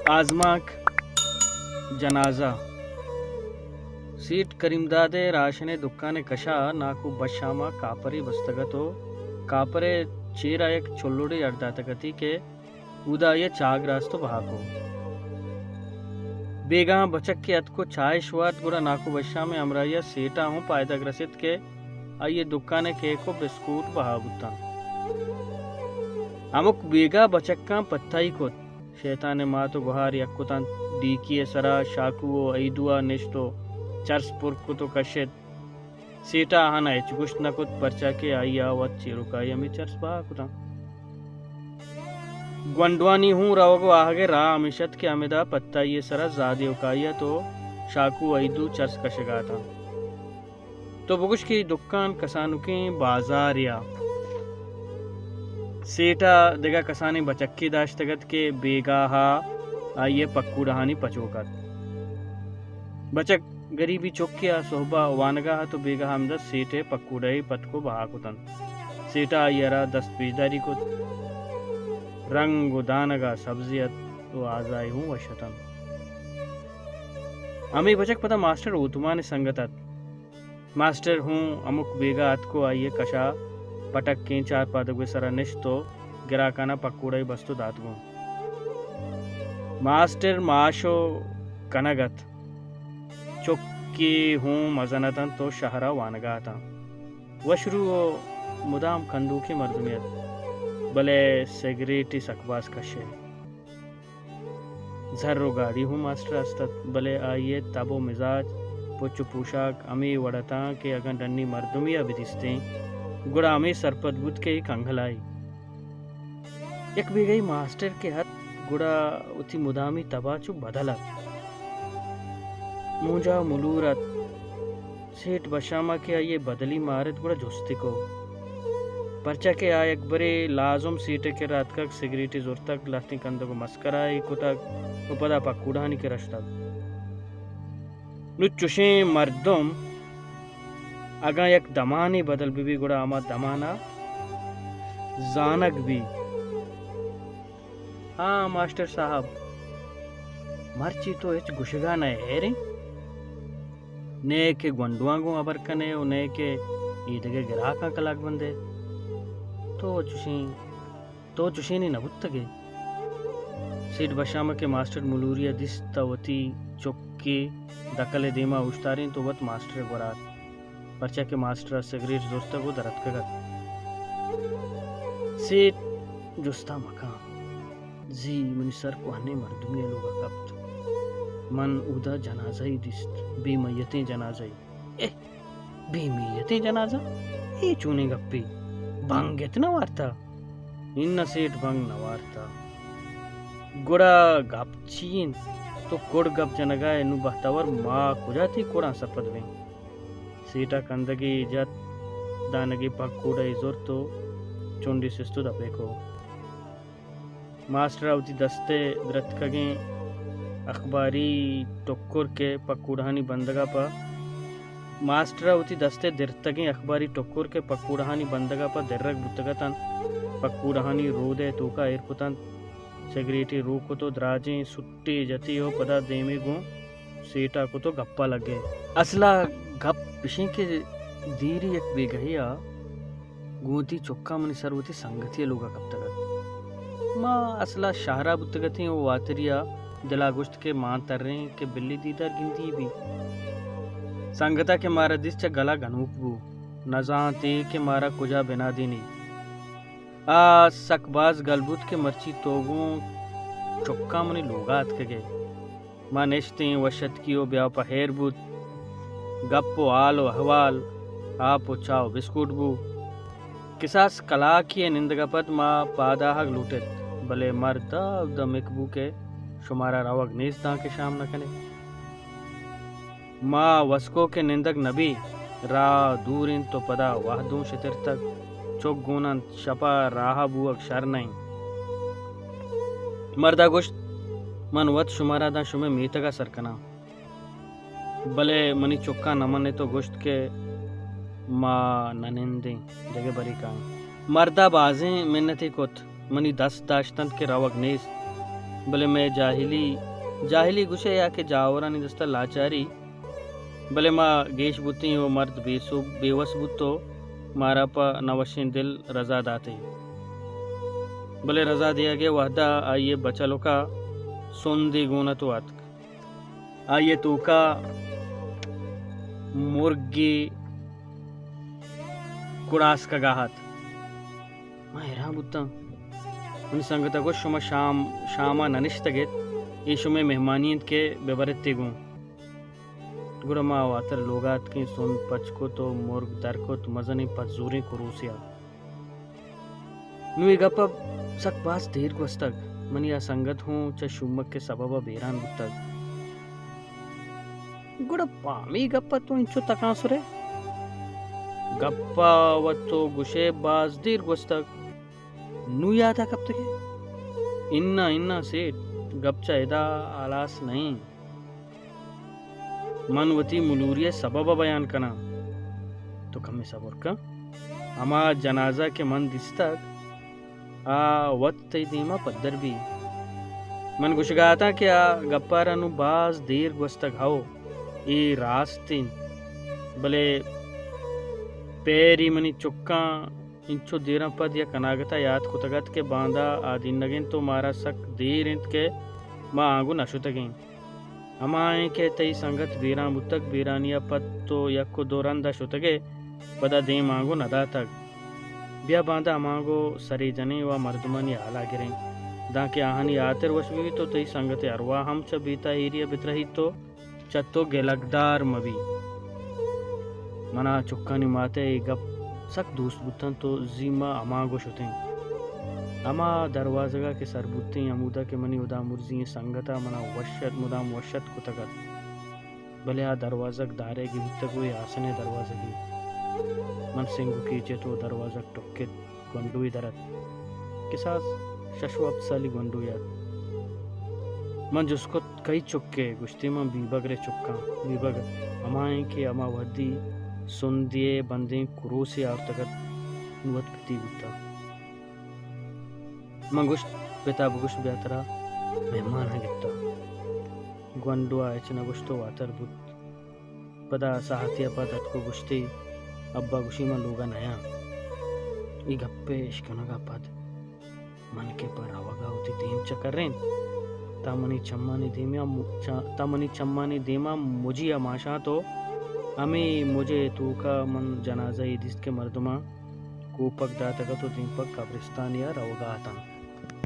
आजमाक जनाजा सीट करीमदादे राशने दुक्काने कशा नाकू बशामा कापरी बस्तगतो कापरे चीरा एक चोल्लुड़ी अड्डातगती के उदा ये चाग रास्तो बहाको बेगा बचक के अत को चाय शुआत गुड़ा नाकू बशा में अमराइया सेटा हूँ पायदा ग्रसित के आइए दुक्काने के को बिस्कुट बहाबुता अमुक बेगा बचक्का पत्थाई को शैतान मातो गुहारी अक्कुतान डीकिए सरा शाकुओ ऐदुआ नेश्तो चर्स पुरकुतो कशेत सीटा आना एचगुश नकुत परचा के आइया वत चिरुकाई अमी चर्स बाकुता ग्वंडवानी हूँ रवगो आगे रा अमिशत के अमिदा पत्ता ये सरा जादियो काइया तो शाकू ऐदू चर्स कशेगा था तो बुगुश की दुकान कसानु के बाजार या सेटा देगा कसानी बचक्की दाश्तगत के बेगा हा आइए पक्कू डहानी पचोकत बचक गरीबी चौकिया सोहबा वानगा तो बेगा हमदा सेठे पक्कूड़ई पतको बहाकुतन सेटा आइयरा दस्त पेजदारी को रंग दानगा सब्जियत तो आजाई हूँ वशतन अमी बचक पता मास्टर उतुमाने संगतत मास्टर हूँ अमुक बेगा अत को आइए कशा पटक के चार पादक सरा निश्तो गिराकाना पक्कूड़ई बस्तु दातगो मास्टर माशो कनगत चुक्की हूँ मजनतन तो शहरा वानगा था वशरू मुदाम कंदूकी मर्दमियत भले सिगरेटी सकबास कशे झर्रो गाड़ी हूँ मास्टर अस्तत भले आइए तबो मिजाज पुच्चु पोशाक अमी वड़ता के अगर डन्नी मर्दमिया विदिस्ते गुड़ा अमी सरपत बुत के कंघलाई एक भी गई मास्टर के हथ गुड़ा उती मुदामी तबाचु बदलत मुझा मुलूरत सेठ बशामा के आइए बदली मारत गुड़ा जुस्ती को परचा के आय अकबरे लाजुम सीटे के रात का सिगरेटी जोर तक लाती कंदो को मस्कराई कुतक उपदा पक्कूड़ानी के रश्ता नुचुशे मर्दम अगा एक दमानी बदल भी गुड़ा आमा दमाना जानक भी हाँ मास्टर साहब मर्ची तो एच गुशगा न है ने के गुंडवांगो अबर कने ने के ईदगे गिराका कलाक बंदे तो चुशी नहीं नबुत्तगे सीट बशामा के मास्टर मुलूरिया दिस तवती चुक्की दकले देमा उश्तारिन तो वत मास्टर गुरात परचा के मास्टर सिगरेट दोस्ता को दरद कगत सीट जुस्ता मका जी मनी सर को हने मर्दुमिया लोगा कब्त मन उदा जनाजा ही दिस्त बेमयतें जनाजा ही बेमयतें जनाजा ये चूने गप्पी बंग इतना वार्ता इन्ना सेठ बंग न वार्ता गुड़ा गपचीन तो कोड गप जनगा नु बहतावर माँ कुजाती कोड़ा सरपद में सीटा कंदगी इजत दानगी पक कूड़ा इजोर तो चुंडी सिस्तु दपे को मास्टर अवती दस्ते द्रतकगे अखबारी टोक्कुर के पक्कूड़हानी बंदगा पा मास्टर अवती दस्ते दिरतगे अखबारी टोक्कुर के पक्कूड़हानी बंदगा पा दिर्रक बुतगतन पक्कूड़हानी रोदे तूका एरकुतन सिगरेटी रू को तो द्राजे सुट्टी जती हो पदा देमे गो सीटा को तो गप्पा लगे असला गप पिशे के दीरी एक बेगहिया गोती चुक्का मनी सरवती संगति लोगा कब तक माँ असला शाहरा बुतगती वो वातरिया दिला गुश्त के मां तर रहे के बिल्ली दीदार गिनती भी संगता के मारा दिस च गला घनूक बू नजाते के मारा कुजा बिना दीनी आ सकबाज गलबुत के मर्ची तोगों चुक्का मनी लोगा अतके माँ नेश्ते वशत की ब्याह पहेर बुत गप्पो आलो अहवाल आपो चाओ बिस्कुट बू किसास कला की निंदगपत माँ पादाहग लूटेत भले मर्दा दमिकबू के शुमारा रावग नीस दा के शाम न कने माँ वस्को के निंदक नबी रा दूरिन तो पदा वाहदू शितिर तक चौक गुनन शपा राहा बुअक शर नहीं मर्दा गोश्त मन वत शुमारा दा शुमे मीतगा सरकना भले मनी चुक्का नमने तो गोश्त के माँ ननिंदे जगह बरी का मर्दा बाजें मिन्नती कुत मनी 10 दाश्तन के रावग नेस भले मैं जाहिली गुशे या के जावरानी दस्ता लाचारी भले माँ गेश बुती वो मर्द बेवस बुतो मारा पा नवशिन दिल रजा दाते भले रजा दिया गया वहदा आइए बचलो का सोंदी गुना तो आत आइए तू का मुर्गी कुड़ास का गाहत मैं हेरा बुत्ता उन संगता को शुमा शामा ननिश्तगेत ये शुमे मेहमानियत के बेबरत्ते गु गुरमा वातर लोगात के सुन पचको तो मुर्ग दरको तो मजनी पजूरी कुरूसिया नुई गप सक बास देर गोस्तक मनी या संगत हूँ च शुमक के सबबा बेरान बुत्तक गुड़ पामी गप्पा तो इंचो तकासुरे गप्पा वत्तो गुशे बाज देर गोस्तक नु याद कब तक इन्ना सेठ गपचा एदा आलास नहीं मनवती मुलूरिया सबब बयान कना तो कमे सबर का अमा जनाजा के मन दिस्तक आ वत तई दीमा पद्दर भी मन गुशगाता क्या गप्पारा नु बाज देर गोस्तक हाओ ई रास्तीन भले पेरी मनी चुक्का इंचो देरा पद या कनागता याद कुतगत के बांदा आदि नगिन तो मारा सक देर इंत के माँ आंगू नशुतगें अमाए के तई संगत बीरा मुतक बीरानिया पद तो यक्को दोरंदा शुतगे पदा दे मांगो नदा तक ब्या बांदा अमागो सरी जने व मर्दमन या आला गिरें दाके आहानी आतर वशवी तो तई संगत अरवा हम च बीता एरिया बितरही तो चत्तो गेलगदार मवी मना चुक्का माते गप सक दोस्त बुतन तो जीमा अमा गोशुते अमा दरवाज़ा के सरबुते अमूदा के मनी उदा मुर्जी संगता मना वशत मुदाम वशत कुतगत भले आ दरवाज़क दारे की बुतक हुई आसने दरवाज़ा की मन सिंगु कीचे तो दरवाज़ा टुक्के गुंडुई दरत किसास शशु अपसाली गुंडु याद मन जिसको कई चुक्के गुश्ती में बीबग रे चुक्का बीबग अमाए के अमा वदी सुन दिए बंदे कुरोसी और तगत नुवत पति बुता मंगुश बेता बुगुश बेतरा मेहमान है गिट्टा ग्वंडो आए चना गुश्तो वातर बुत पदा साहतिया पदत को गुश्ती अब्बा गुशी में लोगा नया ई गप्पे इश्कना का पद मन के पर आवागा होती देम चकर रें तामनी चम्मानी देमा मुझी अमाशा तो हमें मुझे तू का मन जनाजा इदिस के मर्दमा कोपक दातक तो दीपक कब्रिस्तान या रवगा था